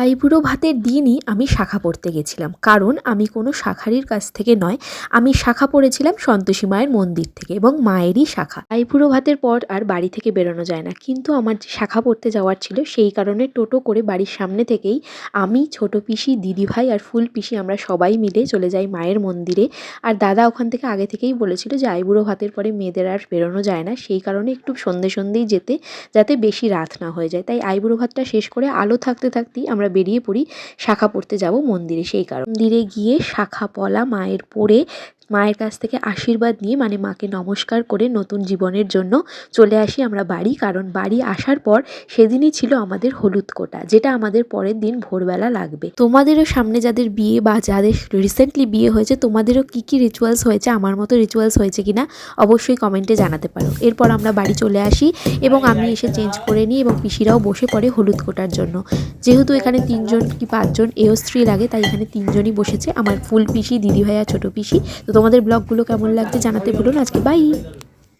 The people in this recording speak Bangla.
আইবুড়ো ভাতের দিনই আমি শাখা পড়তে গেছিলাম, কারণ আমি কোনো শাখারির কাছ থেকে নয়, আমি শাখা পড়েছিলাম সন্তোষী মায়ের মন্দির থেকে এবং মায়েরই শাখা। আইবুড়ো ভাতের পর আর বাড়ি থেকে বেরোনো যায় না, কিন্তু আমার যে শাখা পড়তে যাওয়ার ছিল সেই কারণে টোটো করে বাড়ির সামনে থেকেই আমি, ছোট পিসি, দিদিভাই আর ফুল পিসি আমরা সবাই মিলে চলে যাই মায়ের মন্দিরে। আর দাদা ওখান থেকে আগে থেকেই বলেছিল যে আইবুড়ো ভাতের পরে মেয়েদের আর বেরোনো যায় না, সেই কারণে একটু সন্ধে সন্ধেই যেতে, যাতে বেশি রাত না হয়ে যায়। তাই আইবুড়ো ভাতটা শেষ করে আলো থাকতে থাকতেই আমরা বেরিয়ে পড়ি শাখা পড়তে যাব মন্দিরে। সেই কারণ মন্দিরে গিয়ে শাখা পলা মায়ের পড়ে মায়ের কাছ থেকে আশীর্বাদ নিয়ে, মানে মাকে নমস্কার করে নতুন জীবনের জন্য চলে আসি আমরা বাড়ি। কারণ বাড়ি আসার পর সেদিনই ছিল আমাদের হলুদ কোটা, যেটা আমাদের পরের দিন ভোরবেলা লাগবে। তোমাদেরও সামনে যাদের বিয়ে বা যাদের রিসেন্টলি বিয়ে হয়েছে, তোমাদেরও কি কি রিচুয়ালস হয়েছে, আমার মতো রিচুয়ালস হয়েছে কিনা অবশ্যই কমেন্টে জানাতে পারো। এরপর আমরা বাড়ি চলে আসি এবং আমি এসে চেঞ্জ করে নিই এবং পিসিরাও বসে পড়ে হলুদ কোটার জন্য। যেহেতু এখানে 3জন কি 5জন এও স্ত্রী লাগে, তাই এখানে 3জনই বসেছে, আমার ফুল পিসি, দিদিভাই আর ছোটো পিসি। তো তোমাদের ব্লগগুলো কেমন লাগছে জানাতে ভুলো না। আজকে বাই।